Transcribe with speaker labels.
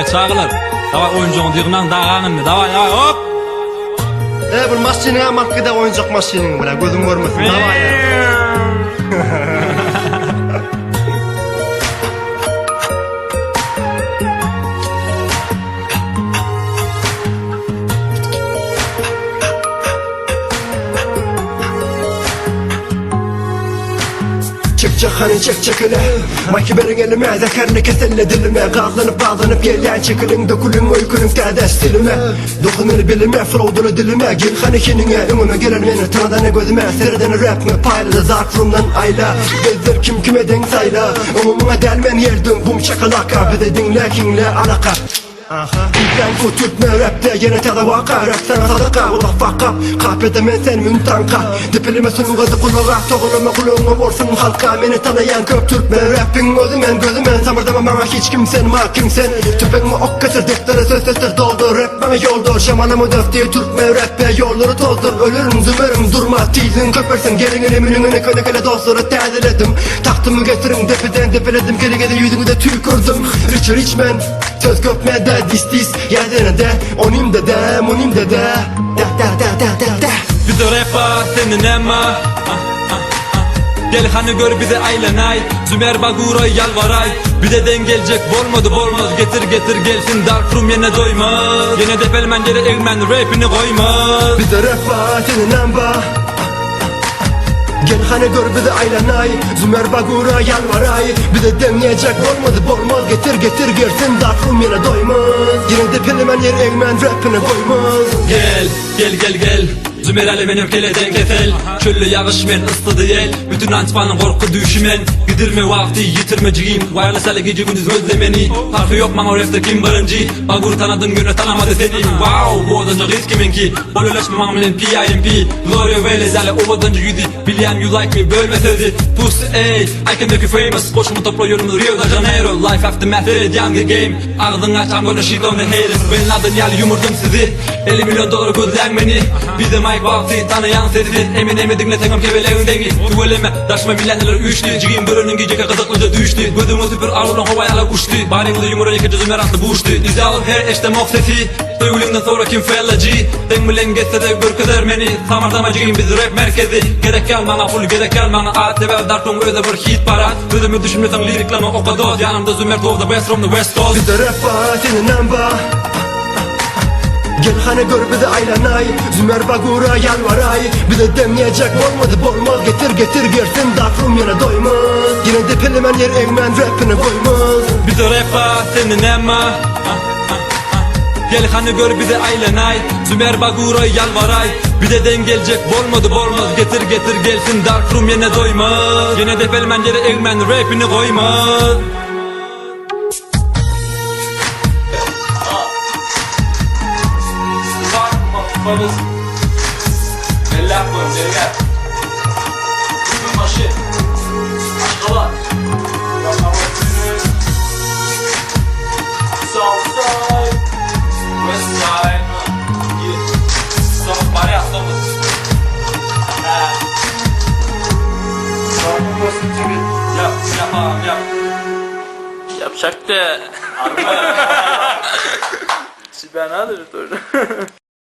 Speaker 1: Çağırlar. Davay oyuncuğun diyğinden dağanın. Davay hop.
Speaker 2: Bu maşinine markada oyuncak maşinin bile gözüm görmesin. Davay ya. Çık hani çek hele Maki berin elime zekerli keselle dilime Gazlanıp bağlanıp gelen çekilin dökülün uykunun kade stilime Dokunur bilime flowdunu dilime Gel hani kinine önüme gelen beni tanıdığını gözüme Seriden rap mi payladı zarfımdan ayla Bezdir kim kime denk sayla Umumuna delmen yerdim bum çakalaka Bir de dinle kinle alaka Ben bu Türkme rapte yine tada vaka Rap sana sadaka ula fuck up Kahpedemen sen müntanka Dipilime sunu gazı kulağa Toğulama kulağına vursun halka Beni tanıyan köp Türkme rappin gözümen Samırdama bana hiç kimsen ma kimsen Tüpekme ok katır deftere söz sesler doldur Rap bana yoldur şamanımı döftüğü Türkme rappe yolları tozdur Ölürüm zümerim durma tizin köpersin Gelin elimin önüne köne köne dostları tezeledim Tahtımı getirin depeden depeledim Geri yüzünü de tükürdüm Richard Richman Söz köpmede dis Yerdene de onim de
Speaker 1: Bir de rap var senin emma Gel hani gör bize aylanay Zümer Bagura yalvaray Bir de dengelecek bolmaz Getir gelsin Dark Room yine doymaz Yine de pelmencere egmen rapini koymaz
Speaker 2: Bir de rap var senin emma Gel hani gör bizi aylanay Zümer Bagura yalvaray Bir de demeyecek bolmaz Getir gelsin Dark Room yine doymaz Yine de pelimen yer egmen rapini koymaz
Speaker 1: Gel Zümer Ali benim keleden kefel Köllü yağışmen ıslıdı yel Bütün antmanın korku düşümen Gidirme vakti yitirmeciyim Wireless hale gece gündüz gözlemeni Farkı yok bana rapte kim birinci Bagur tanıdın günü tanımadı seni Wow bu odancı risk kiminki Bolöleşme mamulin PIMP Gloria Velez hale o odancı yüdü Bilyen you like me bölme sözü Pussy ey I can make you famous Boşumu topluyorum Rio de Janeiro Life after math it younger game Ağzın aç I'm gonna shit on the haters Benim adın yal yumurdum sizi 50 milyon dolar gözlen beni Bir de Mike Vakti tanıyan sesi Eminemi dinletemem kebeleğindeki Tuvaleme taşma milenler üçlü Cigim börünün geceke kızıklıca düştü Gözümü süpür arvulun havayala uçtu Baringli yumura yıkıcı zümer attı buçtu İzi alıp her eşte mok sesi Dövülümden sonra kim fellacı Denmilen geçse de görkeder beni Samardama cigim biz rap merkezi Gerek gelmana full gerek gelmana ATV Darkroom öde bir hit para Gözümü düşünmesen liriklama o kadar Yanımda zümer doğu the best from the west coast
Speaker 2: Bir de rap var senin emba Gel hani gör bizi aylanay Zümer Bagura yalvaray Bir de demeyecek bolmaz Getir gelsin Dark Room yine doymaz Yine de pelimen yer egmen rapini koymaz
Speaker 1: Bir de rap var senin emma Gel hani gör bizi aylanay Zümer Bagura yalvaray Bir de dengelecek bolmaz Getir gelsin Dark Room yine doymaz Yine de pelmencere egmen rapini koymaz Babız Bella koyun geri gel Bugün başı Aşkalar Southside Westside Sonra bari atlamız Yap Yapacak da Süper nadir